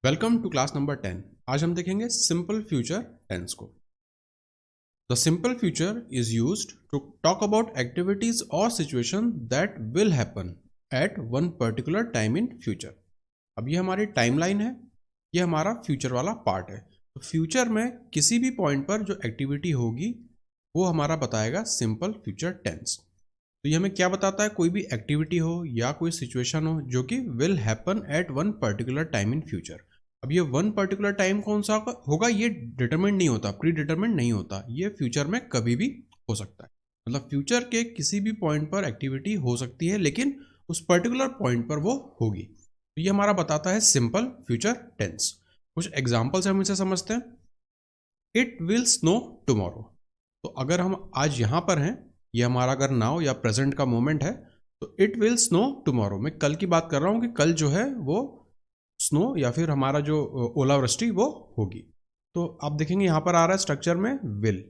Welcome to class number 10। आज हम देखेंगे सिंपल फ्यूचर टेंस को। The simple future is used to talk about activities और situation that will happen at one particular time in future. अब ये हमारी timeline है, ये हमारा फ्यूचर वाला पार्ट है। तो फ्यूचर में किसी भी पॉइंट पर जो एक्टिविटी होगी वो हमारा बताएगा सिंपल फ्यूचर टेंस। तो ये हमें क्या बताता है, कोई भी एक्टिविटी हो या कोई सिचुएशन हो जो कि will happen at one particular time in future. अब ये वन पर्टिकुलर टाइम कौन सा होगा ये डिटरमिन नहीं होता, प्री डिटरमिन नहीं होता, ये फ्यूचर में कभी भी हो सकता है। मतलब फ्यूचर के किसी भी पॉइंट पर एक्टिविटी हो सकती है लेकिन उस पर्टिकुलर पॉइंट पर वो होगी। तो ये हमारा बताता है सिंपल फ्यूचर टेंस। कुछ एग्जाम्पल्स हम इसे समझते हैं। It will snow tomorrow. तो अगर हम आज यहाँ पर हैं, ये हमारा अगर नाउ या प्रेजेंट का मोमेंट है, तो इट विल स्नो टुमारो, मैं कल की बात कर रहा हूँ कि कल जो है वो स्नो या फिर हमारा जो ओलावृष्टि वो होगी। तो आप देखेंगे यहाँ पर आ रहा है स्ट्रक्चर में विल,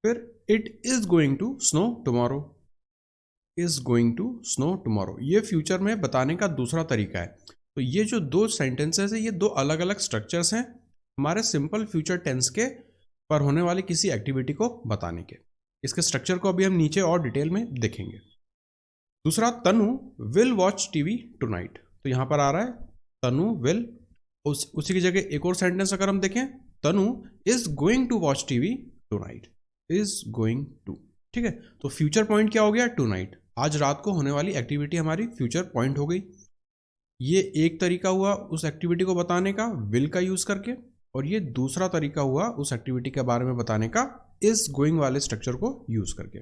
फिर it is going to snow tomorrow, is going to snow tomorrow. ये फ्यूचर में बताने का दूसरा तरीका है। तो ये जो दो सेंटेंसेस है, ये दो अलग अलग स्ट्रक्चर्स हैं हमारे सिंपल फ्यूचर टेंस के पर होने वाली किसी एक्टिविटी को बताने के। इसके स्ट्रक्चर को अभी हम नीचे और डिटेल में देखेंगे। दूसरा, तनु विल वॉच टीवी टुनाइट। तो यहां पर आ रहा है तनु विल, उसी की जगह एक और सेंटेंस अगर हम देखें, Tanu is going to watch TV tonight, is going to. ठीक है, तो फ्यूचर पॉइंट क्या हो गया, टुनाइट, आज रात को होने वाली एक्टिविटी हमारी फ्यूचर पॉइंट हो गई। ये एक तरीका हुआ उस एक्टिविटी को बताने का विल का यूज करके, और ये दूसरा तरीका हुआ उस एक्टिविटी के बारे में बताने का इज गोइंग वाले स्ट्रक्चर को यूज करके।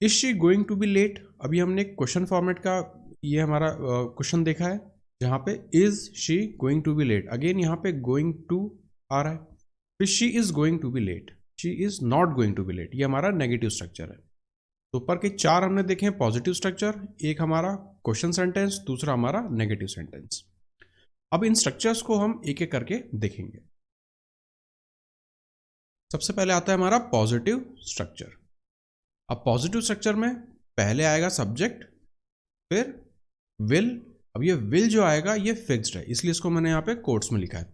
Is she going to be late. अभी हमने क्वेश्चन फॉर्मेट का ये हमारा क्वेश्चन देखा है जहां पे is she going to be late, again यहाँ पे गोइंग टू आ रहा है, फिर she is going to be late, she is not going to be late, ये हमारा नेगेटिव स्ट्रक्चर है। तो ऊपर के चार हमने देखे हैं पॉजिटिव स्ट्रक्चर, एक हमारा क्वेश्चन सेंटेंस, दूसरा हमारा नेगेटिव सेंटेंस। अब इन स्ट्रक्चर्स को हम एक एक करके देखेंगे। सबसे पहले आता है हमारा पॉजिटिव स्ट्रक्चर। अब पॉजिटिव स्ट्रक्चर में पहले आएगा सब्जेक्ट, फिर विल। अब ये विल जो आएगा ये फिक्स्ड है, इसलिए इसको मैंने यहाँ पे कोट्स में लिखा है।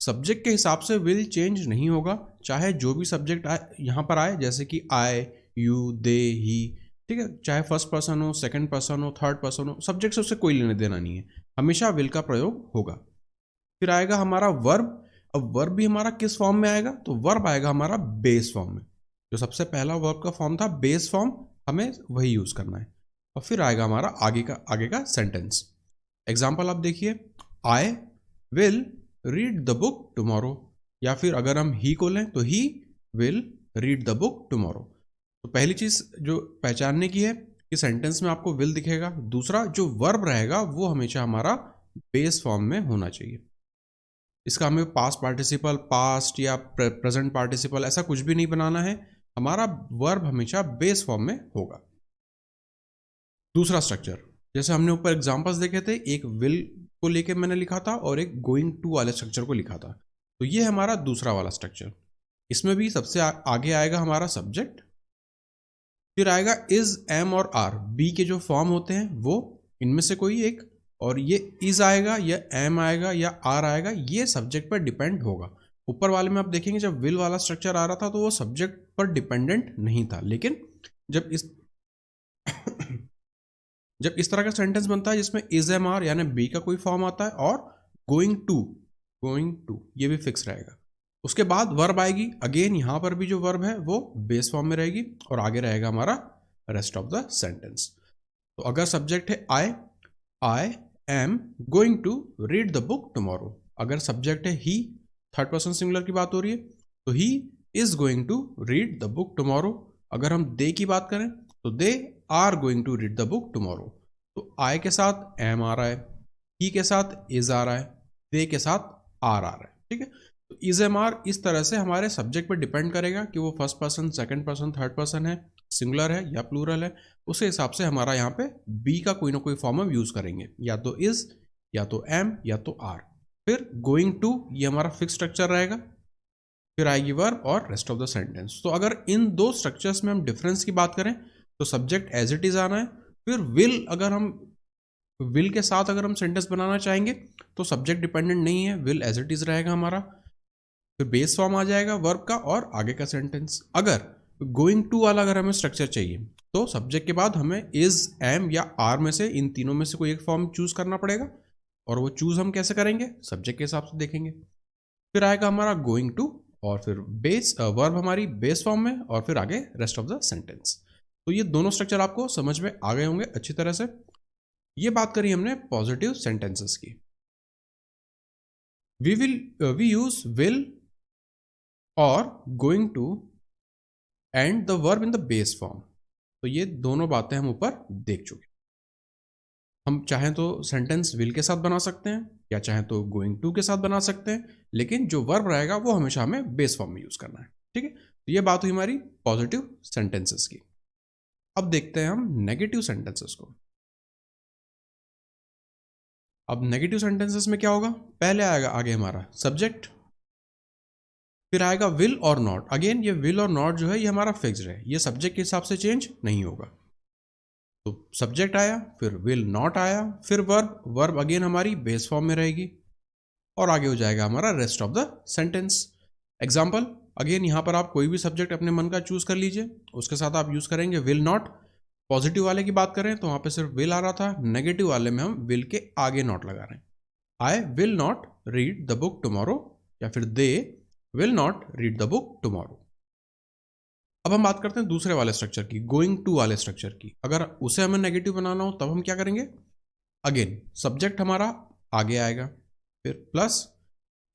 सब्जेक्ट के हिसाब से विल चेंज नहीं होगा, चाहे जो भी सब्जेक्ट यहाँ पर आए, जैसे कि आई, यू, दे, ही, ठीक है, चाहे फर्स्ट पर्सन हो, सेकंड पर्सन हो, थर्ड पर्सन हो, सब्जेक्ट से उससे कोई लेने देना नहीं है, हमेशा विल का प्रयोग होगा। फिर आएगा हमारा वर्ब। अब वर्ब भी हमारा किस फॉर्म में आएगा, तो वर्ब आएगा हमारा बेस फॉर्म में। जो सबसे पहला वर्ब का फॉर्म था बेस फॉर्म, हमें वही यूज करना है। और फिर आएगा हमारा आगे का सेंटेंस। एग्जाम्पल आप देखिए, I will read the book tomorrow, या फिर अगर हम ही को लें तो he will read the book tomorrow. तो पहली चीज जो पहचानने की है कि सेंटेंस में आपको विल दिखेगा, दूसरा जो वर्ब रहेगा वो हमेशा हमारा बेस फॉर्म में होना चाहिए। इसका हमें पास्ट पार्टिसिपल, पास्ट या प्रेजेंट पार्टिसिपल ऐसा कुछ भी नहीं बनाना है, हमारा वर्ब हमेशा बेस फॉर्म में होगा। दूसरा स्ट्रक्चर, जैसे हमने ऊपर एग्जांपल्स देखे थे, एक विल को लेके मैंने लिखा था और एक गोइंग टू वाले स्ट्रक्चर को लिखा था। तो ये हमारा दूसरा वाला स्ट्रक्चर। इसमें भी सबसे आगे आएगा हमारा सब्जेक्ट, फिर आएगा इज, एम और आर, बी के जो फॉर्म होते हैं वो इनमें से कोई एक, और ये इज आएगा या एम आएगा या आर आएगा, ये सब्जेक्ट पर डिपेंड होगा। ऊपर वाले में आप देखेंगे जब विल वाला स्ट्रक्चर आ रहा था तो वो सब्जेक्ट पर डिपेंडेंट नहीं था, लेकिन जब इस तरह का सेंटेंस बनता है जिसमें इज, एम, आर यानी बी का कोई फॉर्म आता है और गोइंग टू ये भी फिक्स रहेगा। उसके बाद वर्ब आएगी, अगेन यहां पर भी जो वर्ब है वो बेस फॉर्म में रहेगी और आगे रहेगा हमारा रेस्ट ऑफ द सेंटेंस। तो अगर सब्जेक्ट है I am going to read the book tomorrow, अगर सब्जेक्ट है ही, थर्ड पर्सन सिंगुलर की बात हो रही है, तो he is going to read the book tomorrow. अगर हम दे की बात करें तो they are going to read the book tomorrow. तो आई के साथ एम आ रहा है, ही के साथ इज आ रहा है, दे के साथ आर आ रहा है। ठीक है, तो इज, एम, आर इस तरह से हमारे सब्जेक्ट पर डिपेंड करेगा कि वो first person, second person, third person है, सिंगुलर है या प्लूरल है। उस हिसाब से हमारा यहाँ पे बी का कोई ना कोई फॉर्म हम यूज करेंगे, या तो इज, या तो एम, या तो आर। फिर गोइंग टू ये हमारा फिक्स स्ट्रक्चर रहेगा, फिर आएगी वर्ब और रेस्ट ऑफ द सेंटेंस। तो अगर इन दो स्ट्रक्चर्स में हम डिफरेंस की बात करें तो सब्जेक्ट एज इट इज आना है, फिर विल अगर हम विल के साथ अगर हम सेंटेंस बनाना चाहेंगे तो सब्जेक्ट डिपेंडेंट नहीं है, विल एज इट इज रहेगा हमारा, फिर बेस फॉर्म आ जाएगा वर्ब का और आगे का सेंटेंस। अगर गोइंग टू वाला अगर हमें स्ट्रक्चर चाहिए तो सब्जेक्ट के बाद हमें इज, एम या आर में से, इन तीनों में से कोई एक फॉर्म चूज करना पड़ेगा, और वो चूज हम कैसे करेंगे, सब्जेक्ट के हिसाब से देखेंगे। फिर आएगा हमारा गोइंग टू, और फिर बेस वर्ब हमारी बेस फॉर्म में, और फिर आगे रेस्ट ऑफ द सेंटेंस। तो ये दोनों स्ट्रक्चर आपको समझ में आ गए होंगे अच्छी तरह से। ये बात करी हमने पॉजिटिव सेंटेंसेस की। वी यूज विल और going to and the verb in the base form. तो ये दोनों बातें हम ऊपर देख चुके। हम चाहें तो सेंटेंस विल के साथ बना सकते हैं या चाहें तो गोइंग टू के साथ बना सकते हैं, लेकिन जो वर्ब रहेगा वो हमेशा हमें बेस फॉर्म में यूज करना है। ठीक है, तो ये बात हुई हमारी पॉजिटिव सेंटेंसेस की। अब देखते हैं हम नेगेटिव सेंटेंसेस को। अब नेगेटिव सेंटेंसेस में क्या होगा, पहले आएगा आगे हमारा सब्जेक्ट, फिर आएगा विल और नॉट। अगेन ये विल और नॉट जो है ये हमारा फिक्स्ड है, ये सब्जेक्ट के हिसाब से चेंज नहीं होगा। तो सब्जेक्ट आया, फिर विल नॉट आया, फिर वर्ब, वर्ब अगेन हमारी बेस फॉर्म में रहेगी, और आगे हो जाएगा हमारा rest of the sentence. Example, again यहां पर आप कोई भी सब्जेक्ट अपने मन का चूज कर लीजिए, उसके साथ आप यूज करेंगे विल नॉट। पॉजिटिव वाले की बात करें तो वहां पे सिर्फ विल आ रहा था, नेगेटिव वाले में हम विल के आगे नॉट लगा रहे हैं। I will not read the book tomorrow, या फिर they will not read the book tomorrow. अब हम बात करते हैं दूसरे वाले स्ट्रक्चर की, गोइंग टू वाले स्ट्रक्चर की। अगर उसे हमें नेगेटिव बनाना हो तब हम क्या करेंगे, अगेन सब्जेक्ट हमारा आगे आएगा, फिर प्लस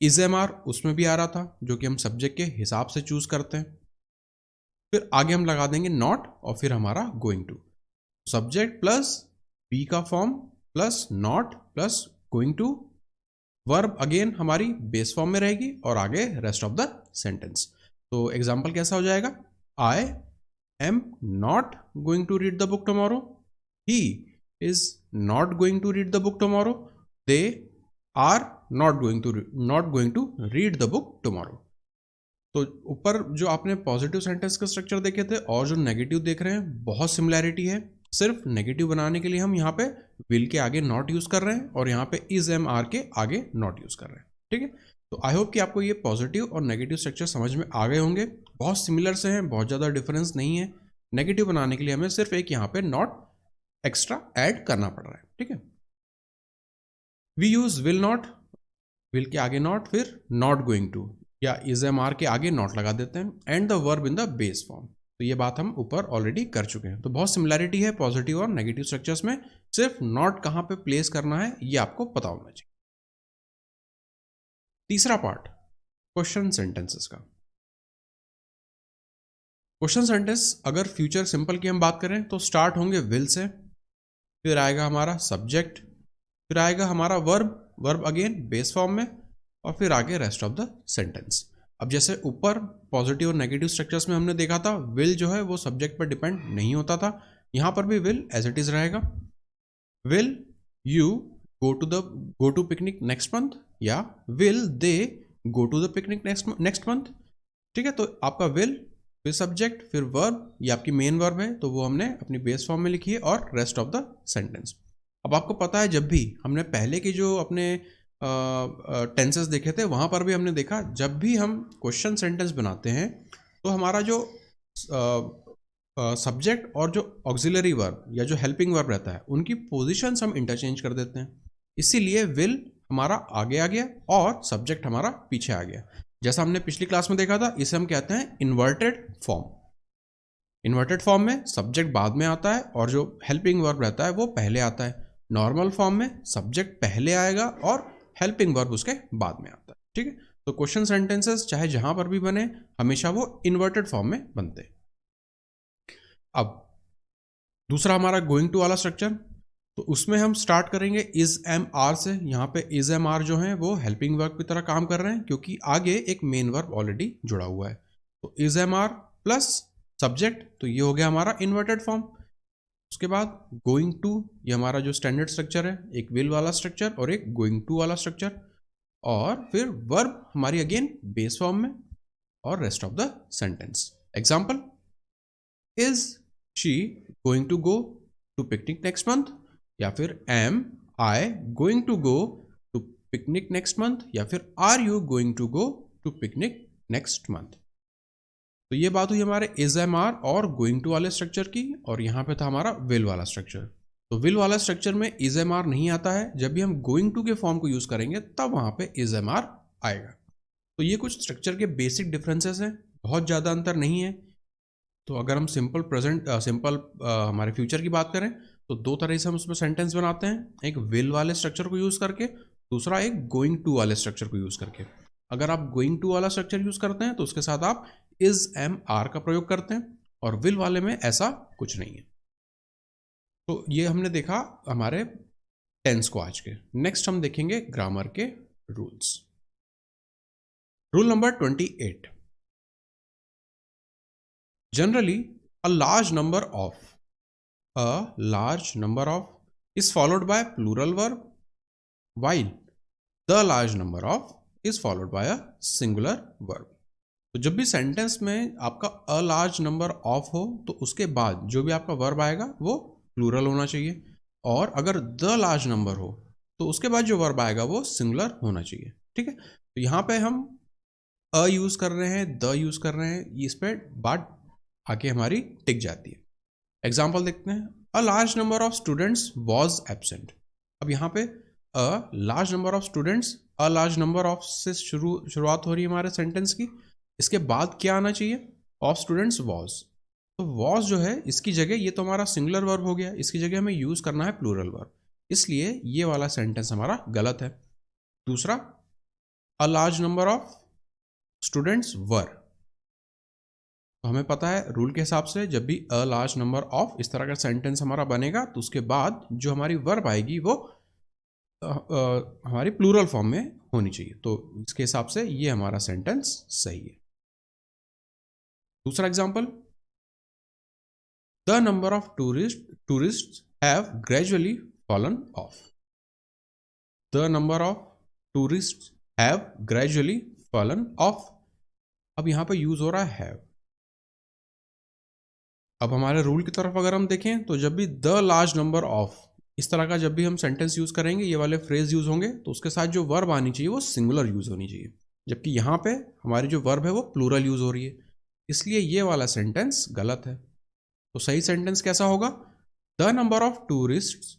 इज एम आर उसमें भी आ रहा था जो कि हम सब्जेक्ट के हिसाब से चूज करते हैं, फिर आगे हम लगा देंगे नॉट, और फिर हमारा going to. Subject plus be का form plus not plus going to, verb again हमारी बेस फॉर्म में रहेगी, और आगे रेस्ट ऑफ द सेंटेंस। तो एग्जांपल कैसा हो जाएगा, I am not going to read the book tomorrow, he is not going to read the book tomorrow, they are not going to read the book tomorrow. तो ऊपर जो आपने positive sentence का structure देखे थे और जो नेगेटिव देख रहे हैं बहुत सिमिलैरिटी है। सिर्फ नेगेटिव बनाने के लिए हम यहाँ पे विल के आगे नॉट यूज कर रहे हैं और यहाँ पे इज एम आर के आगे नॉट यूज कर रहे हैं। ठीक है, तो आई होप कि आपको ये पॉजिटिव और नेगेटिव स्ट्रक्चर समझ में आ गए होंगे। बहुत सिमिलर से हैं, बहुत ज़्यादा डिफरेंस नहीं है। नेगेटिव बनाने के लिए हमें सिर्फ एक यहाँ पे नॉट एक्स्ट्रा ऐड करना पड़ रहा है। ठीक है, we use will not, will के आगे नॉट, फिर नॉट गोइंग टू या इज एम आर के आगे नॉट लगा देते हैं, and the verb in the base form. तो ये बात हम ऊपर ऑलरेडी कर चुके हैं। तो बहुत सिमिलैरिटी है पॉजिटिव और नेगेटिव स्ट्रक्चर्स में, सिर्फ नॉट कहां पे प्लेस करना है ये आपको पता होना चाहिए। तीसरा पार्ट, क्वेश्चन सेंटेंसेस का। क्वेश्चन सेंटेंस अगर फ्यूचर सिंपल की हम बात करें तो स्टार्ट होंगे विल से, फिर आएगा हमारा सब्जेक्ट, फिर आएगा हमारा verb, verb again base form में, और फिर आगे रेस्ट ऑफ द सेंटेंस। अब जैसे ऊपर पॉजिटिव और नेगेटिव स्ट्रक्चर्स में हमने देखा था विल जो है वो सब्जेक्ट पर डिपेंड नहीं होता था, यहां पर भी विल एज इट इज रहेगा। Will you go to picnic next month, या will they go to the picnic next month. ठीक है, तो आपका विल फिर सब्जेक्ट फिर वर्ब, ये आपकी मेन वर्ब है तो वो हमने अपनी बेस फॉर्म में लिखी है, और रेस्ट ऑफ द सेंटेंस। अब आपको पता है जब भी हमने पहले के जो अपने टेंसेस देखे थे वहां पर भी हमने देखा जब भी हम क्वेश्चन सेंटेंस बनाते हैं तो हमारा जो सब्जेक्ट और जो ऑक्सिलरी वर्ब या जो हेल्पिंग वर्ब रहता है उनकी पोजीशंस हम इंटरचेंज कर देते हैं। इसीलिए विल हमारा आगे आ गया और सब्जेक्ट हमारा पीछे आ गया। जैसा हमने पिछली क्लास में देखा था, इसे हम कहते हैं इन्वर्टेड फॉर्म। इन्वर्टेड फॉर्म में सब्जेक्ट बाद में आता है और जो हेल्पिंग वर्ब रहता है वो पहले आता है। नॉर्मल फॉर्म में सब्जेक्ट पहले आएगा और हेल्पिंग वर्ब उसके बाद में आता है। ठीक है, तो क्वेश्चन सेंटेंसेस चाहे जहां पर भी बने हमेशा वो इन्वर्टेड फॉर्म में बनते हैं। अब दूसरा हमारा गोइंग टू वाला स्ट्रक्चर, तो उसमें हम स्टार्ट करेंगे इज एम आर से। यहाँ पे इज एम आर जो है वो हेल्पिंग वर्ब की तरह काम कर रहे हैं क्योंकि आगे एक मेन वर्ब ऑलरेडी जुड़ा हुआ है। तो is am are plus subject, तो ये हो गया हमारा इन्वर्टेड फॉर्म। उसके बाद गोइंग टू, ये हमारा जो स्टैंडर्ड स्ट्रक्चर है, एक विल वाला स्ट्रक्चर और एक गोइंग टू वाला स्ट्रक्चर, और फिर वर्ब हमारी अगेन बेस फॉर्म में और rest of the sentence. Example, is she going to go to picnic next month, या फिर am I going to go to picnic next month, या फिर are you going to go to picnic next month. तो ये बात हुई हमारे is am are और गोइंग टू वाले स्ट्रक्चर की, और यहाँ पे था हमारा विल वाला स्ट्रक्चर। तो विल वाला स्ट्रक्चर में इज एम आर नहीं आता है, जब भी हम गोइंग टू के फॉर्म को यूज करेंगे तब वहां पे इज एम आर आएगा। तो ये कुछ स्ट्रक्चर के बेसिक डिफरेंसेस हैं, बहुत ज़्यादा अंतर नहीं है। तो अगर हम सिंपल हमारे फ्यूचर की बात करें तो दो तरह से हम उसमें सेंटेंस बनाते हैं, एक विल वाले स्ट्रक्चर को यूज़ करके, दूसरा एक गोइंग टू वाले स्ट्रक्चर को यूज़ करके। अगर आप गोइंग टू वाला स्ट्रक्चर यूज़ करते हैं तो उसके साथ आप इज एम आर का प्रयोग करते हैं, और विल वाले में ऐसा कुछ नहीं है। तो ये हमने देखा हमारे टेंस को आज के। नेक्स्ट हम देखेंगे ग्रामर के rules. Rule number 28, generally a large number of is followed by a plural verb, while the large number of is followed by a singular verb. तो जब भी सेंटेंस में आपका a large number of हो तो उसके बाद जो भी आपका वर्ब आएगा वो प्लूरल होना चाहिए, और अगर the large number हो तो उसके बाद जो वर्ब आएगा वो सिंगुलर होना चाहिए। ठीक है, तो यहाँ पे हम अ यूज कर रहे हैं, द यूज कर रहे हैं, इस पे बात आके हमारी टिक जाती है। एग्जाम्पल देखते हैं, a large number of students was absent. अब यहाँ पे a large number of students, a large number of से शुरुआत हो रही है हमारे सेंटेंस की। इसके बाद क्या आना चाहिए, ऑफ स्टूडेंट्स वॉज। तो वॉज जो है इसकी जगह, ये तो हमारा सिंगुलर वर्ब हो गया, इसकी जगह हमें यूज करना है प्लूरल वर्ब, इसलिए ये वाला सेंटेंस हमारा गलत है। दूसरा, a large number of students were. तो हमें पता है रूल के हिसाब से जब भी अ लार्ज नंबर ऑफ इस तरह का सेंटेंस हमारा बनेगा तो उसके बाद जो हमारी वर्ब आएगी वो हमारी प्लूरल फॉर्म में होनी चाहिए। तो इसके हिसाब से ये हमारा सेंटेंस सही है। दूसरा example, the number of tourist have gradually fallen of. The number of tourist have gradually fallen of. अब यहां पर यूज हो रहा है हैव। अब हमारे रूल की तरफ अगर हम देखें तो जब भी द लार्ज नंबर ऑफ इस तरह का जब भी हम सेंटेंस यूज करेंगे, ये वाले फ्रेज यूज होंगे, तो उसके साथ जो वर्ब आनी चाहिए वो सिंगुलर यूज होनी चाहिए, जबकि यहाँ पे हमारी जो वर्ब है वो प्लूरल यूज हो रही है, इसलिए ये वाला सेंटेंस गलत है। तो सही सेंटेंस कैसा होगा, the number of tourist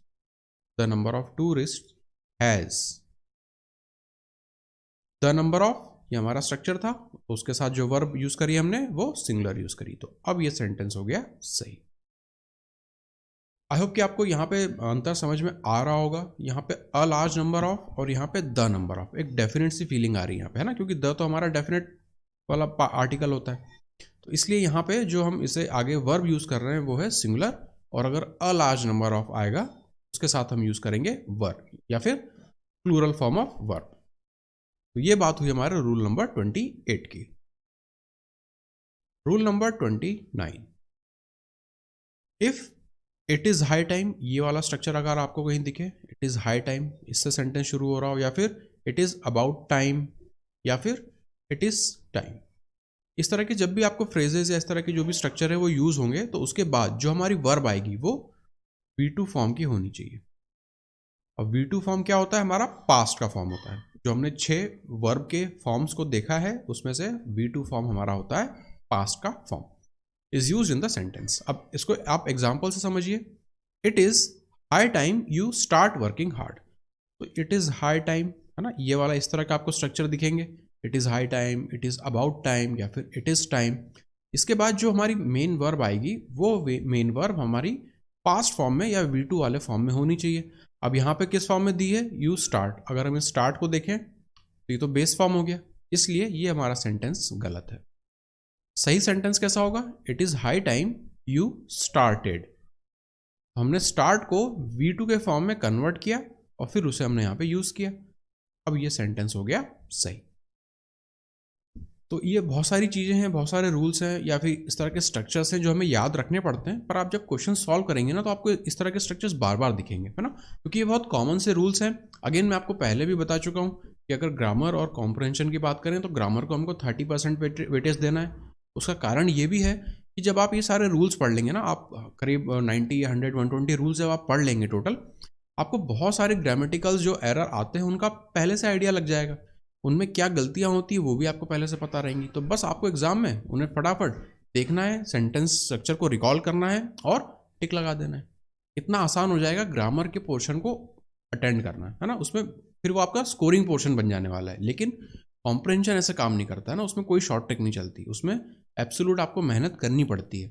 has. The number of ये हमारा स्ट्रक्चर था, तो उसके साथ जो वर्ब यूज करी हमने वो सिंगुलर यूज करी, तो अब ये सेंटेंस हो गया सही। आई होप कि आपको यहाँ पे अंतर समझ में आ रहा होगा। यहाँ पे अ लार्ज नंबर ऑफ और यहाँ पे द नंबर ऑफ, एक डेफिनेट सी फीलिंग आ रही है यहाँ पे, है ना, क्योंकि द तो हमारा डेफिनेट वाला आर्टिकल होता है, तो इसलिए यहाँ पे जो हम इसे आगे वर्ब यूज कर रहे हैं वो है सिंगुलर, और अगर अ लार्ज नंबर ऑफ आएगा उसके साथ हम यूज करेंगे वर्ब या फिर प्लूरल फॉर्म ऑफ वर्ब। तो ये बात हुई हमारे रूल नंबर 28 की। Rule number 29, if it is high time, ये वाला स्ट्रक्चर अगर आपको कहीं दिखे, इट इज हाई टाइम, इससे सेंटेंस शुरू हो रहा हो, या फिर इट इज अबाउट टाइम, या फिर इट इज टाइम, इस तरह के जब भी आपको फ्रेजेस या इस तरह के जो भी स्ट्रक्चर है वो यूज होंगे, तो उसके बाद जो हमारी वर्ब आएगी वो V2 फॉर्म की होनी चाहिए। अब V2 फॉर्म क्या होता है, हमारा पास्ट का फॉर्म होता है। जो हमने 6 वर्ब के फॉर्म्स को देखा है उसमें से V2 फॉर्म हमारा होता है पास्ट का form, is use in the sentence. अब इसको आप एग्जाम्पल से समझिए, it is high time you start working hard. तो इट इज हाई टाइम, है ना, ये वाला इस तरह का आपको स्ट्रक्चर दिखेंगे, it is high time, it is about time, या फिर इट इज टाइम। इसके बाद जो हमारी मेन वर्ब आएगी वो मेन वर्ब हमारी पास्ट फॉर्म में या V2 वाले फॉर्म में होनी चाहिए। अब यहाँ पे किस फॉर्म में दी है, यू स्टार्ट। अगर हम स्टार्ट को देखें तो ये तो बेस फॉर्म हो गया, इसलिए ये हमारा सेंटेंस गलत है। सही सेंटेंस कैसा होगा, it is high time you started. हमने स्टार्ट को V2 के फॉर्म में कन्वर्ट किया और फिर उसे हमने यहाँ पे यूज किया, अब ये सेंटेंस हो गया सही। तो ये बहुत सारी चीज़ें हैं, बहुत सारे रूल्स हैं या फिर इस तरह के स्ट्रक्चर्स हैं जो हमें याद रखने पड़ते हैं, पर आप जब क्वेश्चन सॉल्व करेंगे ना तो आपको इस तरह के स्ट्रक्चर्स बार बार दिखेंगे, है ना, क्योंकि ये बहुत कॉमन से रूल्स हैं। अगेन मैं आपको पहले भी बता चुका हूँ कि अगर ग्रामर और कॉम्प्रहेंशन की बात करें तो ग्रामर को हमको 30% वेटेज देना है। उसका कारण ये भी है कि जब आप ये सारे रूल्स पढ़ लेंगे ना, आप करीब 90, 100, 120 रूल्स जब आप पढ़ लेंगे टोटल, आपको बहुत सारे ग्रामेटिकल्स जो एरर आते हैं उनका पहले से आइडिया लग जाएगा, उनमें क्या गलतियां होती है वो भी आपको पहले से पता रहेंगी। तो बस आपको एग्जाम में उन्हें फटाफट देखना है, सेंटेंस स्ट्रक्चर को रिकॉल करना है और टिक लगा देना है। इतना आसान हो जाएगा ग्रामर के पोर्शन को अटेंड करना, है ना। उसमें फिर वो आपका स्कोरिंग पोर्शन बन जाने वाला है। लेकिन कॉम्प्रहेंशन ऐसे काम नहीं करता है ना, उसमें कोई शॉर्ट ट्रिक नहीं चलती, उसमें एब्सोल्यूट आपको मेहनत करनी पड़ती है,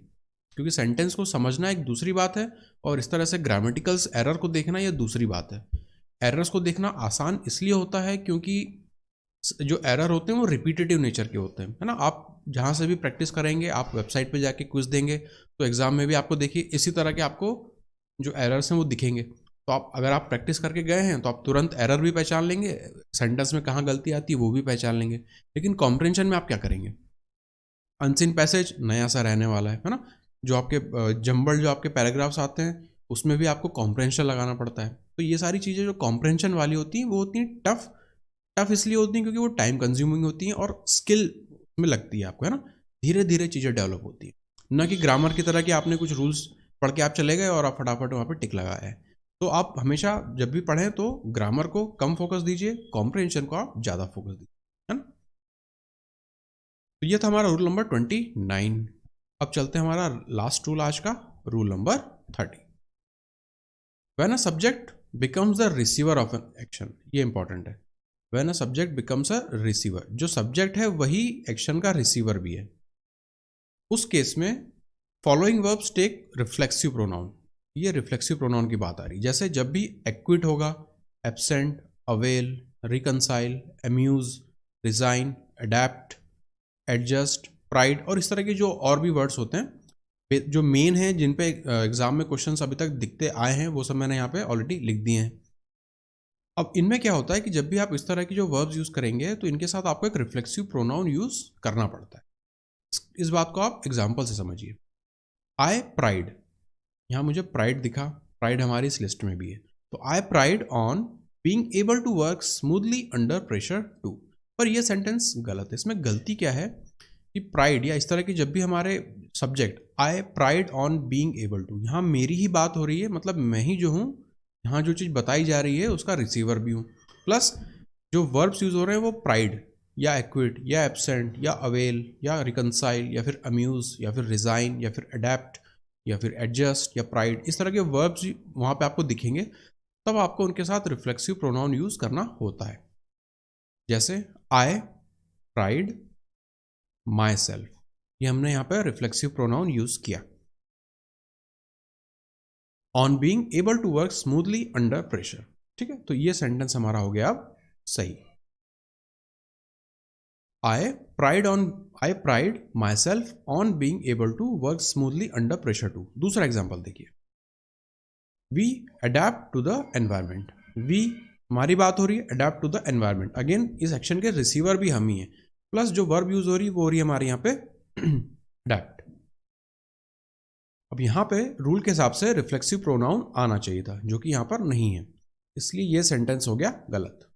क्योंकि सेंटेंस को समझना एक दूसरी बात है और इस तरह से ग्रामेटिकल्स एरर को देखना यह दूसरी बात है। एरर्स को देखना आसान इसलिए होता है क्योंकि जो एरर होते हैं वो रिपीटेटिव नेचर के होते हैं, है ना। आप जहाँ से भी प्रैक्टिस करेंगे, आप वेबसाइट पे जाके क्विज देंगे तो एग्जाम में भी आपको देखिए इसी तरह के आपको जो एरर्स हैं वो दिखेंगे। तो आप अगर आप प्रैक्टिस करके गए हैं तो आप तुरंत एरर भी पहचान लेंगे, सेंटेंस में कहाँ गलती आती है वो भी पहचान लेंगे। लेकिन कॉम्प्रहेंशन में आप क्या करेंगे, अनसीन पैसेज नया सा रहने वाला है ना। जो आपके जंबल जो आपके पैराग्राफ्स आते हैं उसमें भी आपको कॉम्प्रहेंशन लगाना पड़ता है। तो ये सारी चीज़ें जो कॉम्प्रहेंशन वाली होती हैं वो होती हैं टफ इसलिए होती हैं क्योंकि वो टाइम कंज्यूमिंग होती हैं और स्किल में लगती है आपको, है ना। धीरे धीरे चीज़ें डेवलप होती हैं, न कि ग्रामर की तरह कि आपने कुछ रूल्स पढ़ के आप चले गए और आप फटाफट वहाँ पे टिक लगाया है। तो आप हमेशा जब भी पढ़ें तो ग्रामर को कम फोकस दीजिए, कॉम्प्रहेंशन को आप ज़्यादा फोकस दीजिए, है ना। तो ये था हमारा रूल नंबर 29। अब चलते हैं हमारा लास्ट रूल आज का, rule number 30। When a subject becomes the receiver of an action, ये इंपॉर्टेंट है। When a subject becomes a receiver, जो सब्जेक्ट है वही एक्शन का रिसीवर भी है। उस केस में following verbs take reflexive pronoun. ये रिफ्लेक्सिव प्रोनाउन की बात आ रही, जैसे जब भी एक्विट होगा, absent, avail, reconcile, amuse, resign, adapt, adjust, pride और इस तरह के जो और भी वर्ड्स होते हैं जो मेन हैं, जिन पे एग्जाम में क्वेश्चंस अभी तक दिखते आए हैं, वो सब मैंने यहाँ पे ऑलरेडी लिख दिए हैं। अब इनमें क्या होता है कि जब भी आप इस तरह की जो वर्ब्स यूज करेंगे तो इनके साथ आपको एक रिफ्लेक्सिव प्रोनाउन यूज करना पड़ता है। इस बात को आप एग्जाम्पल से समझिए। आई प्राइड, यहाँ मुझे प्राइड दिखा, प्राइड हमारी इस लिस्ट में भी है। तो I pride on being able to work smoothly under pressure too. पर यह सेंटेंस गलत है। इसमें गलती क्या है कि प्राइड या इस तरह की जब भी हमारे subject I pride on being able to, यहाँ मेरी ही बात हो रही है, मतलब मैं ही जो हूँ, यहाँ जो चीज़ बताई जा रही है उसका रिसीवर भी हूँ। प्लस जो वर्ब्स यूज हो रहे हैं वो प्राइड या एक्विट या एब्सेंट या अवेल या रिकनसाइल या फिर अम्यूज या फिर रिजाइन या फिर अडेप्ट या फिर एडजस्ट या प्राइड, इस तरह के वर्ब्स वहाँ पे आपको दिखेंगे। तब आपको उनके साथ रिफ्लेक्सिव प्रोनाउन यूज करना होता है। जैसे आई प्राइड माई सेल्फ, ये हमने यहाँ पे रिफ्लेक्सिव प्रोनाउन यूज किया। On being able to work smoothly under pressure, ठीक है। तो ये सेंटेंस हमारा हो गया अब सही। I pride myself on being able to work smoothly under pressure too. दूसरा एग्जाम्पल देखिए, we adapt to the environment. We हमारी बात हो रही है, adapt to the environment, again इस एक्शन के रिसीवर भी हम ही है। प्लस जो वर्ब यूज हो रही है वो हो रही है हमारे यहाँ पे अडेप्ट। अब यहाँ पे रूल के हिसाब से रिफ्लेक्सिव प्रोनाउन आना चाहिए था, जो कि यहाँ पर नहीं है, इसलिए ये सेंटेंस हो गया गलत।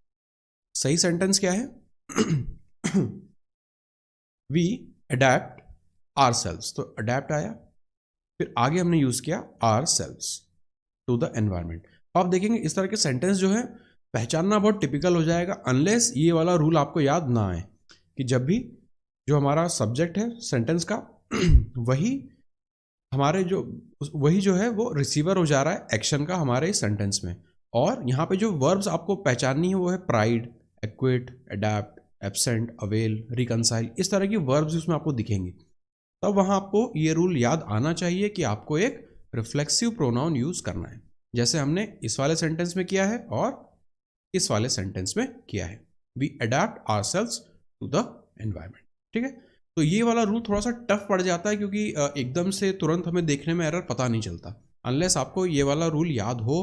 सही सेंटेंस क्या है? वी अडेप्ट आर सेल्व्स, तो अडेप्ट आया, फिर आगे हमने यूज किया ourselves to the environment. आप देखेंगे इस तरह के सेंटेंस जो है पहचानना बहुत टिपिकल हो जाएगा, अनलेस ये वाला रूल आपको याद ना आए कि जब भी जो हमारा सब्जेक्ट है सेंटेंस का वही हमारे वही जो है वो रिसीवर हो जा रहा है एक्शन का हमारे सेंटेंस में। और यहाँ पे जो वर्ब्स आपको पहचाननी है वो है pride, equity, adapt, absent, avail, reconcile, इस तरह की वर्ब्स उसमें आपको दिखेंगी। तब वहाँ आपको ये रूल याद आना चाहिए कि आपको एक रिफ्लेक्सिव प्रोनाउन यूज करना है, जैसे हमने इस वाले सेंटेंस में किया है और इस वाले सेंटेंस में किया है। We adapt ourselves to the environment, ठीक है। तो ये वाला रूल थोड़ा सा टफ पड़ जाता है क्योंकि एकदम से तुरंत हमें देखने में एरर पता नहीं चलता, अनलेस आपको ये वाला रूल याद हो।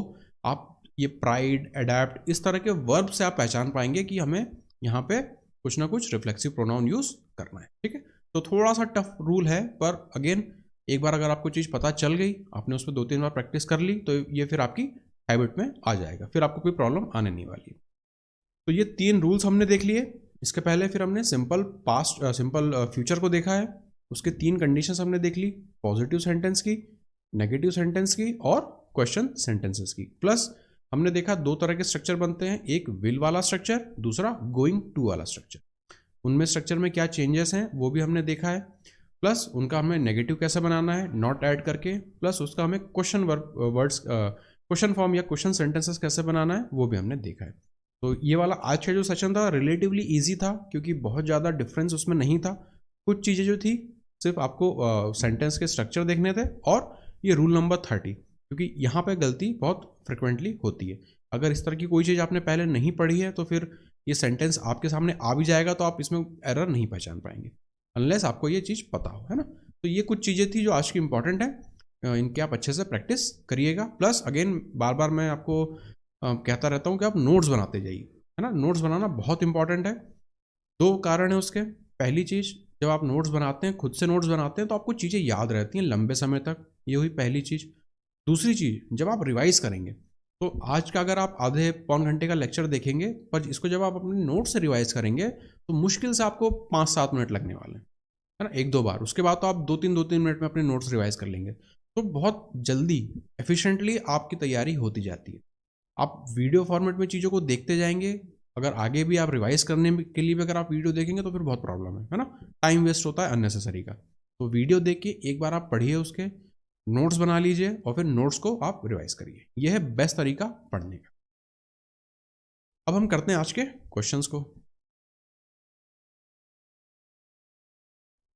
आप ये प्राइड, अडेप्ट, इस तरह के वर्ब से आप पहचान पाएंगे कि हमें यहाँ पे कुछ ना कुछ रिफ्लेक्सिव प्रोनाउन यूज करना है, ठीक है। तो थोड़ा सा टफ रूल है, पर अगेन एक बार अगर आपको चीज़ पता चल गई, आपने उसमें 2-3 बार प्रैक्टिस कर ली, तो ये फिर आपकी हैबिट में आ जाएगा, फिर आपको कोई प्रॉब्लम आने नहीं वाली। तो ये 3 रूल्स हमने देख लिए। इसके पहले फिर हमने सिंपल फ्यूचर को देखा है, उसके 3 कंडीशंस हमने देख ली, पॉजिटिव सेंटेंस की, नेगेटिव सेंटेंस की और क्वेश्चन सेंटेंसेस की। प्लस हमने देखा दो तरह के स्ट्रक्चर बनते हैं, एक विल वाला स्ट्रक्चर, दूसरा गोइंग टू वाला स्ट्रक्चर। उनमें स्ट्रक्चर में क्या चेंजेस हैं वो भी हमने देखा है, प्लस उनका हमें नेगेटिव कैसे बनाना है नॉट ऐड करके, प्लस उसका हमें क्वेश्चन वर्ड्स क्वेश्चन फॉर्म या क्वेश्चन सेंटेंसेस कैसे बनाना है वो भी हमने देखा है। तो ये वाला आज का जो सेशन था रिलेटिवली ईजी था, क्योंकि बहुत ज़्यादा डिफरेंस उसमें नहीं था। कुछ चीज़ें जो थी सिर्फ आपको सेंटेंस के स्ट्रक्चर देखने थे, और ये रूल नंबर 30, क्योंकि यहाँ पे गलती बहुत फ्रिक्वेंटली होती है। अगर इस तरह की कोई चीज़ आपने पहले नहीं पढ़ी है तो फिर ये सेंटेंस आपके सामने आ भी जाएगा तो आप इसमें एरर नहीं पहचान पाएंगे अनलेस आपको ये चीज़ पता हो, है ना। तो ये कुछ चीज़ें थी जो आज की इंपॉर्टेंट है, इनके आप अच्छे से प्रैक्टिस करिएगा। प्लस अगेन बार बार मैं आपको कहता रहता हूँ कि आप नोट्स बनाते जाइए, है ना। नोट्स बनाना बहुत इंपॉर्टेंट है। दो कारण है उसके। पहली चीज़, जब आप नोट्स बनाते हैं, खुद से नोट्स बनाते हैं, तो आपको चीज़ें याद रहती हैं लंबे समय तक, ये हुई पहली चीज़। दूसरी चीज़, जब आप रिवाइज करेंगे तो आज का अगर आप आधे पौन घंटे का लेक्चर देखेंगे, पर इसको जब आप अपने नोट से रिवाइज करेंगे तो मुश्किल से आपको 5-7 मिनट लगने वाले हैं, है ना, एक दो बार। उसके बाद तो आप 2-3 मिनट में अपने नोट्स रिवाइज कर लेंगे, तो बहुत जल्दी एफिशिएंटली आपकी तैयारी होती जाती है। आप वीडियो फॉर्मेट में चीज़ों को देखते जाएंगे, अगर आगे भी आप रिवाइज करने के लिए भी अगर आप वीडियो देखेंगे तो फिर बहुत प्रॉब्लम है ना, टाइम वेस्ट होता है अननेसेसरी का। तो वीडियो देख के एक बार आप पढ़िए, उसके नोट्स बना लीजिए और फिर नोट्स को आप रिवाइज करिए। यह है बेस्ट तरीका पढ़ने का। अब हम करते हैं आज के क्वेश्चंस को।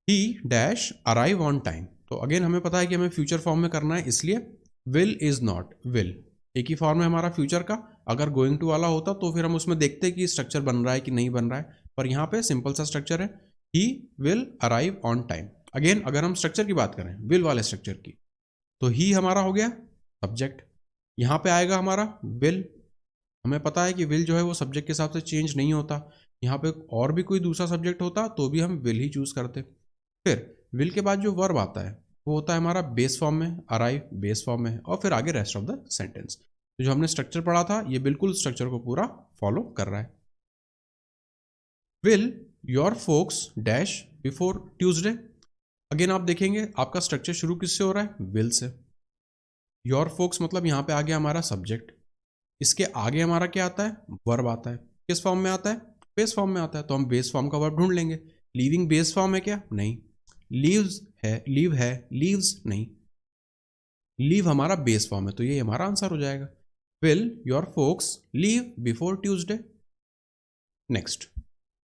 ही डैश अराइव ऑन टाइम, तो अगेन हमें पता है कि हमें फ्यूचर फॉर्म में करना है, इसलिए विल इज नॉट, विल एक ही फॉर्म है हमारा फ्यूचर का। अगर गोइंग टू वाला होता तो फिर हम उसमें देखते कि स्ट्रक्चर बन रहा है कि नहीं बन रहा है, पर यहाँ पे सिंपल सा स्ट्रक्चर है, he will arrive on time. Again अगर हम स्ट्रक्चर की बात करें विल वाले स्ट्रक्चर की, तो ही हमारा हो गया सब्जेक्ट, यहाँ पे आएगा हमारा विल। हमें पता है कि विल जो है वो सब्जेक्ट के हिसाब से चेंज नहीं होता, यहाँ पे और भी कोई दूसरा सब्जेक्ट होता तो भी हम विल ही चूज करते। फिर विल के बाद जो वर्ब आता है वो होता है हमारा बेस फॉर्म में, अराइव बेस फॉर्म में, और फिर आगे रेस्ट ऑफ द सेंटेंस। तो जो हमने स्ट्रक्चर पढ़ा था ये बिल्कुल स्ट्रक्चर को पूरा फॉलो कर रहा है। Will your folks dash before Tuesday, again आप देखेंगे आपका स्ट्रक्चर शुरू किससे हो रहा है, विल से। योर फोक्स मतलब यहाँ पे आ गया हमारा सब्जेक्ट, इसके आगे हमारा क्या आता है, वर्ब आता है। किस फॉर्म में आता है, बेस फॉर्म में आता है, तो हम बेस फॉर्म का वर्ब ढूंढ लेंगे। लीविंग बेस फॉर्म है क्या, नहीं। लीव्स है, लीव है, लीव्स नहीं। लीव हमारा बेस फॉर्म है, तो ये हमारा आंसर हो जाएगा। Will your folks leave before Tuesday. Next,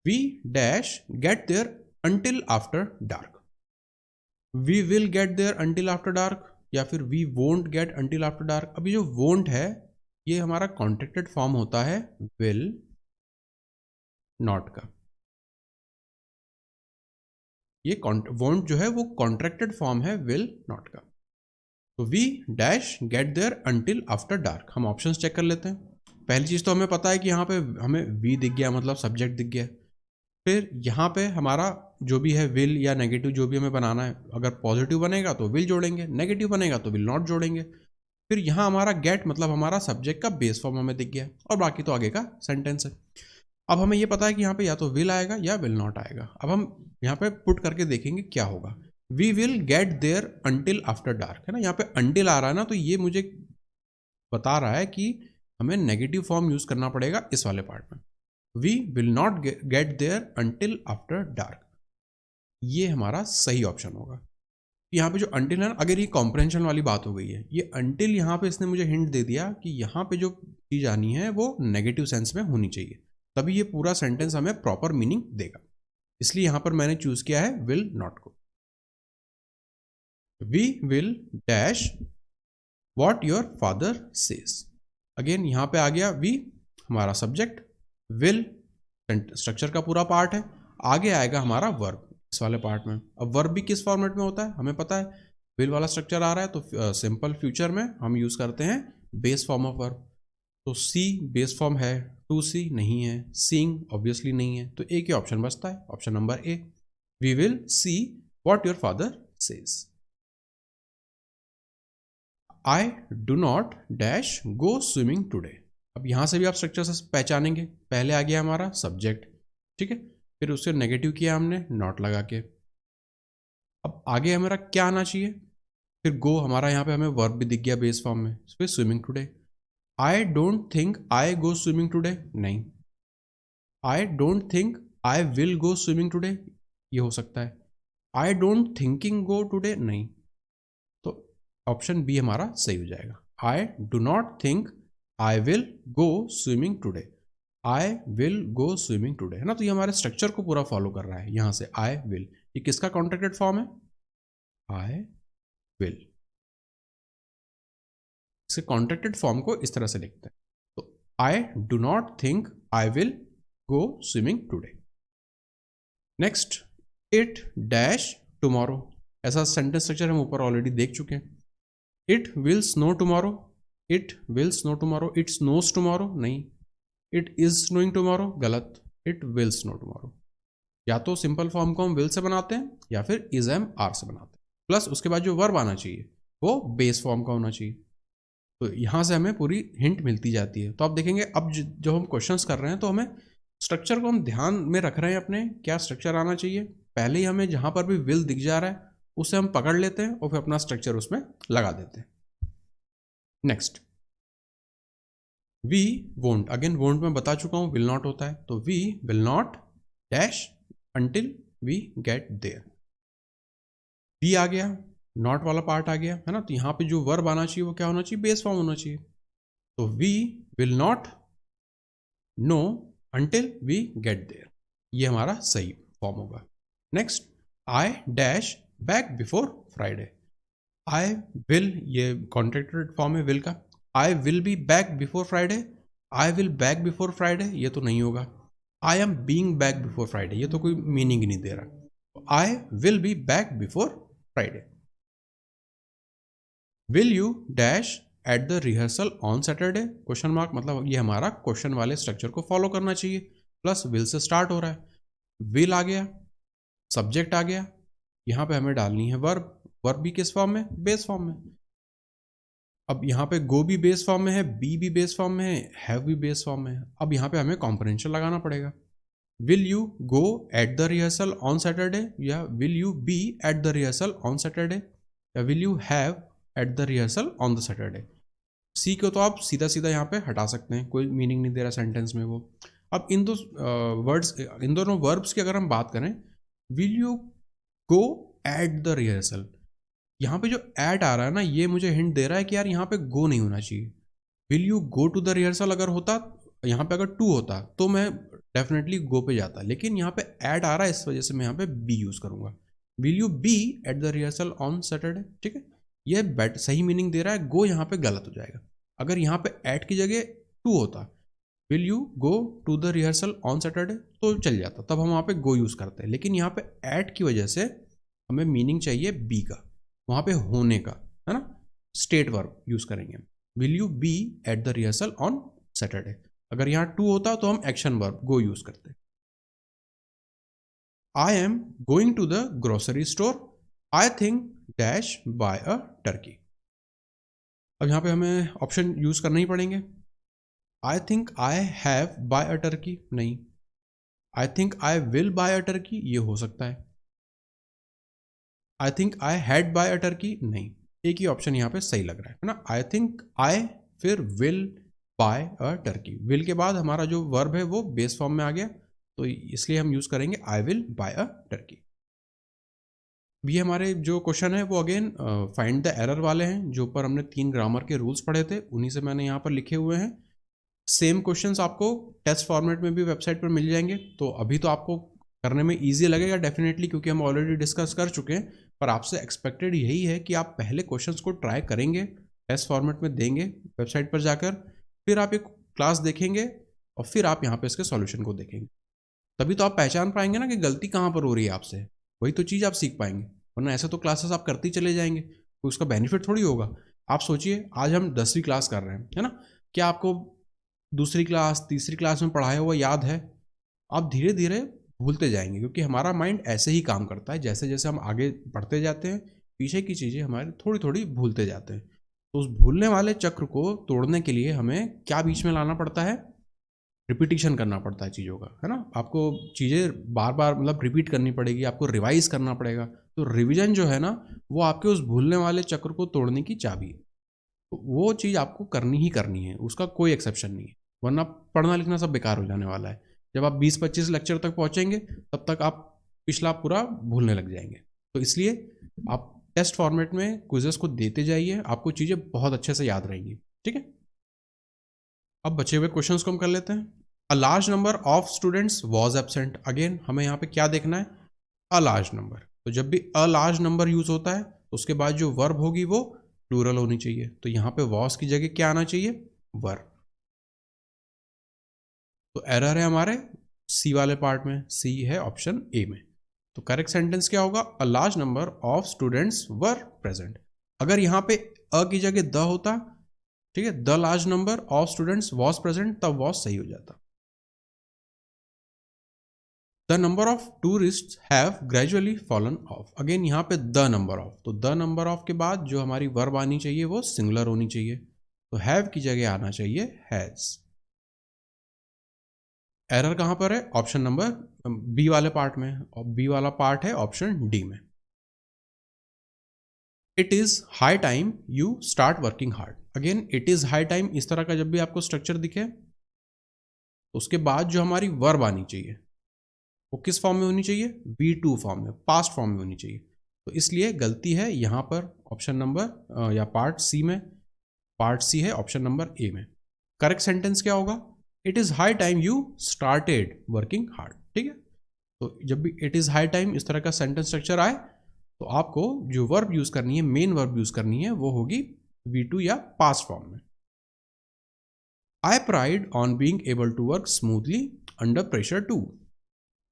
we dash get there until after dark. We will get there until after dark या फिर we won't get until after dark. अभी जो वोंट है ये हमारा कॉन्ट्रैक्टेड फॉर्म होता है विल नॉट का। ये वोंट जो है वो कॉन्ट्रैक्टेड फॉर्म है विल नॉट का। तो we dash get there until after dark. हम ऑप्शंस चेक कर लेते हैं। पहली चीज़ तो हमें पता है कि यहाँ पे हमें वी दिख गया, मतलब सब्जेक्ट दिख गया। फिर यहाँ पे हमारा जो भी है विल या नेगेटिव जो भी हमें बनाना है, अगर पॉजिटिव बनेगा तो विल जोड़ेंगे, नेगेटिव बनेगा तो विल नॉट जोड़ेंगे। फिर यहाँ हमारा गेट मतलब हमारा सब्जेक्ट का बेस फॉर्म हमें दिख गया, और बाकी तो आगे का सेंटेंस है। अब हमें ये पता है कि यहाँ पे या तो विल आएगा या विल नॉट आएगा। अब हम यहाँ पे पुट करके देखेंगे क्या होगा। We will get there until after dark, है ना, यहाँ पे अंटिल आ रहा है ना, तो ये मुझे बता रहा है कि हमें नेगेटिव फॉर्म यूज करना पड़ेगा इस वाले पार्ट में। We will not get there until after dark, ये हमारा सही ऑप्शन होगा। यहाँ पे जो अंटिल है ना, अगर ये कॉम्प्रहेंशन वाली बात हो गई है, ये अंटिल यहाँ पे इसने मुझे हिंट दे दिया कि यहाँ पे जो चीज आनी है वो नेगेटिव सेंस में होनी चाहिए, तभी ये पूरा सेंटेंस हमें प्रॉपर मीनिंग देगा। इसलिए यहां पर मैंने चूज किया है विल नॉट को। We will dash what your father says. Again यहां पे आ गया वी हमारा सब्जेक्ट, विल स्ट्रक्चर का पूरा पार्ट है, आगे आएगा हमारा वर्ब इस वाले पार्ट में। अब वर्ब भी किस फॉर्मेट में होता है हमें पता है, विल वाला स्ट्रक्चर आ रहा है तो सिंपल फ्यूचर में हम यूज करते हैं बेस फॉर्म ऑफ वर्ब। तो सी बेस फॉर्म है, टू सी नहीं है, सीइंग ऑब्वियसली नहीं है, तो एक ही ऑप्शन बचता है, option number A, we will see what your father says. I do not dash go swimming today. अब यहां से भी आप स्ट्रक्चर से पहचानेंगे, पहले आ गया हमारा सब्जेक्ट, ठीक है, फिर उससे नेगेटिव किया हमने नॉट लगा के। अब आगे हमारा क्या आना चाहिए, फिर गो हमारा यहाँ पे हमें वर्ब भी दिख गया बेस फॉर्म में, फिर swimming today. I don't think I go swimming today, नहीं. I don't think I will go swimming today, ये हो सकता है. I don't thinking go today, नहीं. तो ऑप्शन बी हमारा सही हो जाएगा. I do not think I will go swimming today. I will go swimming today, है ना. तो ये हमारे स्ट्रक्चर को पूरा फॉलो कर रहा है. यहां से आई विल, ये किसका कॉन्ट्रैक्टेड फॉर्म है? I will. इसके कॉन्ट्रैक्टेड फॉर्म को इस तरह से लिखते हैं. तो आई do not think I will go swimming today. Next, it dash tomorrow. ऐसा सेंटेंस स्ट्रक्चर हम ऊपर ऑलरेडी देख चुके हैं. It will snow tomorrow. It will snow tomorrow. It snows tomorrow, नहीं. इट इज स्नोइंग टुमारो, गलत. It will snow tomorrow. या तो सिंपल फॉर्म को हम विल से बनाते हैं या फिर इज एम आर से बनाते हैं. प्लस उसके बाद जो वर्ब आना चाहिए वो बेस फॉर्म का होना चाहिए. तो यहां से हमें पूरी हिंट मिलती जाती है. तो आप देखेंगे अब जो हम क्वेश्चंस कर रहे हैं तो हमें स्ट्रक्चर को हम ध्यान में रख रहे हैं. अपने क्या स्ट्रक्चर आना चाहिए, पहले ही हमें जहां पर भी विल दिख जा रहा है उसे हम पकड़ लेते हैं और फिर अपना स्ट्रक्चर उसमें लगा देते हैं. Next, we won't. Again won't में बता चुका हूं विल नॉट होता है. तो we will not dash until we get there. We आ गया, नॉट वाला पार्ट आ गया, है ना. तो यहां पे जो वर्ब आना चाहिए वो क्या होना चाहिए? बेस फॉर्म होना चाहिए. तो we will not know until we get there, ये हमारा सही फॉर्म होगा. Next, I dash back before Friday. I will, ये कॉन्ट्रैक्टेड फॉर्म है विल का. I will be back before Friday. I will back before Friday, ये तो नहीं होगा. I am being back before Friday, ये तो कोई मीनिंग ही नहीं दे रहा. I will be back before Friday. Will you dash eight the rehearsal on Saturday, question mark. मतलब ये हमारा क्वेश्चन वाले स्ट्रक्चर को फॉलो करना चाहिए. प्लस विल से स्टार्ट हो रहा है. विल आ गया, सब्जेक्ट आ गया, यहां पे हमें डालनी है वर्ब. वर्ब भी किस फॉर्म में? बेस फॉर्म में. अब यहाँ पे गो भी बेस फॉर्म में है, बी भी बेस फॉर्म में है, हैव भी बेस फॉर्म में है. अब यहाँ पे हमें कॉम्प्रेंशन लगाना पड़ेगा. Will you go at the rehearsal on Saturday, या will you be at the rehearsal on Saturday, या will you have at the rehearsal on the Saturday. C को तो आप सीधा सीधा यहाँ पे हटा सकते हैं, कोई मीनिंग नहीं दे रहा सेंटेंस में वो. अब इन दो वर्ड्स, इन दोनों वर्ब्स की अगर हम बात करें, will you go at the rehearsal, यहाँ पे जो एट आ रहा है ना, ये मुझे हिंट दे रहा है कि यार यहाँ पे गो नहीं होना चाहिए. Will you go to the rehearsal अगर होता, यहाँ पे अगर टू होता तो मैं डेफिनेटली गो पे जाता. लेकिन यहाँ पे एट आ रहा है, इस वजह से मैं यहाँ पे बी यूज करूंगा. Will you be at the rehearsal on Saturday, ठीक है. ये बेट सही मीनिंग दे रहा है, गो यहाँ पे गलत हो जाएगा. अगर यहाँ पे एट की जगह टू होता, will you go to the rehearsal on Saturday, तो चल जाता, तब हम वहाँ पे गो यूज करते हैं. लेकिन यहाँ पे एट की वजह से हमें मीनिंग चाहिए बी का, वहां पे होने का, है ना. स्टेट वर्ब यूज करेंगे. Will you be at the rehearsal on Saturday. अगर यहां टू होता तो हम एक्शन वर्ब गो यूज करते. I am going to the grocery store. I think dash buy a turkey. अब यहां पे हमें ऑप्शन यूज करने ही पड़ेंगे. I think I have buy a turkey, नहीं. I think I will buy a turkey, ये हो सकता है. I think I had buy a turkey, नहीं. एक ही ऑप्शन यहाँ पे सही लग रहा है ना. आई थिंक आई, फिर will buy a Turkey. Will के बाद हमारा जो वर्ब है वो बेस फॉर्म में आ गया, तो इसलिए हम यूज करेंगे आई विल बाय अ टर्की. ये हमारे जो क्वेश्चन है वो अगेन फाइंड द एरर वाले हैं, जो ऊपर हमने 3 ग्रामर के रूल्स पढ़े थे, उन्हीं से मैंने यहाँ पर लिखे हुए हैं. सेम क्वेश्चंस आपको टेस्ट फॉर्मेट में भी वेबसाइट पर मिल जाएंगे. तो अभी तो आपको करने में ईजी लगेगा डेफिनेटली, क्योंकि हम ऑलरेडी डिस्कस कर चुके हैं. पर आपसे एक्सपेक्टेड यही है कि आप पहले क्वेश्चंस को ट्राई करेंगे, टेस्ट फॉर्मेट में देंगे वेबसाइट पर जाकर, फिर आप एक क्लास देखेंगे और फिर आप यहाँ पे इसके सॉल्यूशन को देखेंगे. तभी तो आप पहचान पाएंगे ना कि गलती कहाँ पर हो रही है आपसे. वही तो चीज़ आप सीख पाएंगे. वरना ऐसे तो क्लासेस आप करते ही चले जाएंगे, तो उसका बेनिफिट थोड़ी होगा. आप सोचिए, आज हम 10वीं क्लास कर रहे हैं, है ना. क्या आपको दूसरी क्लास, तीसरी क्लास में पढ़ाया हुआ याद है? आप धीरे धीरे भूलते जाएंगे, क्योंकि हमारा माइंड ऐसे ही काम करता है. जैसे जैसे हम आगे बढ़ते जाते हैं, पीछे की चीज़ें हमारे थोड़ी थोड़ी भूलते जाते हैं. तो उस भूलने वाले चक्र को तोड़ने के लिए हमें क्या बीच में लाना पड़ता है? रिपीटिशन करना पड़ता है चीज़ों का, है ना. आपको चीज़ें बार बार मतलब रिपीट करनी पड़ेगी, आपको रिवाइज करना पड़ेगा. तो रिवीजन जो है ना, वो आपके उस भूलने वाले चक्र को तोड़ने की चाबी है. तो वो चीज़ आपको करनी ही करनी है, उसका कोई एक्सेप्शन नहीं है, वरना पढ़ना लिखना सब बेकार हो जाने वाला है। जब आप 20-25 लेक्चर तक पहुंचेंगे तब तक आप पिछला पूरा भूलने लग जाएंगे। तो इसलिए आप टेस्ट फॉर्मेट में क्विजेस को देते जाइए, आपको चीज़ें बहुत अच्छे से याद रहेंगी। ठीक है, अब बचे हुए क्वेश्चंस को हम कर लेते हैं। A large number of students was absent. Again हमें यहाँ पे क्या देखना है, अ लार्ज नंबर। तो जब भी अ लार्ज नंबर यूज होता है तो उसके बाद जो वर्ब होगी वो प्लूरल होनी चाहिए। तो यहाँ पे वॉज की जगह क्या आना चाहिए, वर्ब। तो एरर है हमारे सी वाले पार्ट में, सी है ऑप्शन ए में। तो करेक्ट सेंटेंस क्या होगा, a large number of students were present. अगर यहाँ पे अ की जगह द होता, ठीक है, the large number of students was present, तब वॉज सही हो जाता। The number of tourist have gradually fallen of. Again यहाँ पे द नंबर ऑफ, तो द नंबर ऑफ के बाद जो हमारी वर्ब आनी चाहिए वो सिंगुलर होनी चाहिए। तो हैव की जगह आना चाहिए हैज। एरर कहां पर है, ऑप्शन नंबर बी वाले पार्ट में, और बी वाला पार्ट है ऑप्शन डी में। It is high time you start working hard. Again it is high time, इस तरह का जब भी आपको स्ट्रक्चर दिखे तो उसके बाद जो हमारी वर्ब आनी चाहिए वो किस फॉर्म में होनी चाहिए, V2 फॉर्म में, पास्ट फॉर्म में होनी चाहिए। तो इसलिए गलती है यहां पर ऑप्शन नंबर या पार्ट सी में, पार्ट सी है ऑप्शन नंबर ए में। करेक्ट सेंटेंस क्या होगा, it is high time you started working hard. ठीक है, तो जब भी इट इज हाई टाइम इस तरह का सेंटेंस स्ट्रक्चर आए तो आपको जो वर्ब यूज करनी है, मेन वर्ब यूज करनी है, वो होगी V2 या पास्ट फॉर्म में। I pride on being able to work smoothly under pressure too.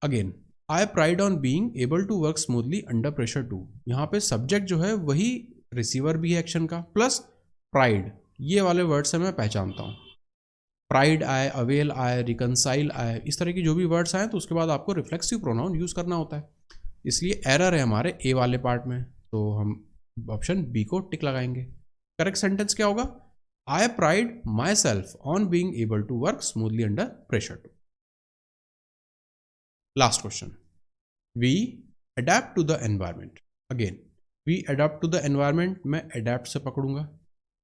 Again I pride on being able to work smoothly under pressure too. यहाँ पे सब्जेक्ट जो है वही रिसीवर भी है एक्शन का, प्लस प्राइड, ये वाले वर्ड से मैं पहचानता हूँ। प्राइड आए, अवेल आए, रिकनसाइल आए, इस तरह की जो भी वर्ड्स आए तो उसके बाद आपको रिफ्लेक्सिव प्रोनाउन यूज करना होता है। इसलिए एरर है हमारे ए वाले पार्ट में, तो हम ऑप्शन बी को टिक लगाएंगे। करेक्ट सेंटेंस क्या होगा, I pride myself on being able to work smoothly under pressure too. Last question, we adapt to the environment. Again we adapt to the environment, मैं adapt से पकड़ूंगा।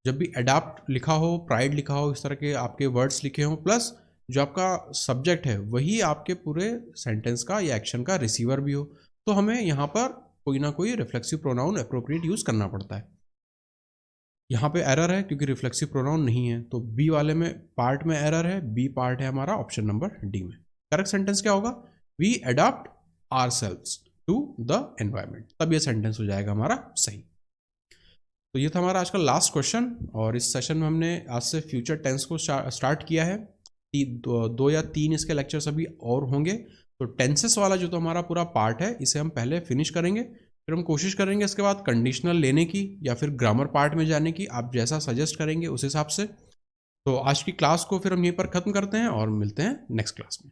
जब भी adapt लिखा हो, प्राइड लिखा हो, इस तरह के आपके वर्ड्स लिखे हों, प्लस जो आपका सब्जेक्ट है वही आपके पूरे सेंटेंस का या एक्शन का रिसीवर भी हो, तो हमें यहाँ पर कोई ना कोई रिफ्लेक्सिव प्रोनाउन अप्रोप्रिएट यूज करना पड़ता है। यहाँ पे एरर है क्योंकि रिफ्लेक्सिव प्रोनाउन नहीं है, तो बी वाले में पार्ट में एरर है, बी पार्ट है हमारा ऑप्शन नंबर डी में। करेक्ट सेंटेंस क्या होगा, we adopt ourselves to the environment, तब ये सेंटेंस हो जाएगा हमारा सही। तो ये था हमारा आज का लास्ट क्वेश्चन, और इस सेशन में हमने आज से फ्यूचर टेंस को स्टार्ट किया है। दो या तीन इसके लेक्चर्स अभी और होंगे, तो टेंसेस वाला जो तो हमारा पूरा पार्ट है इसे हम पहले फिनिश करेंगे, फिर हम कोशिश करेंगे इसके बाद कंडीशनल लेने की या फिर ग्रामर पार्ट में जाने की, आप जैसा सजेस्ट करेंगे उस हिसाब से। तो आज की क्लास को फिर हम यहीं पर ख़त्म करते हैं और मिलते हैं नेक्स्ट क्लास में।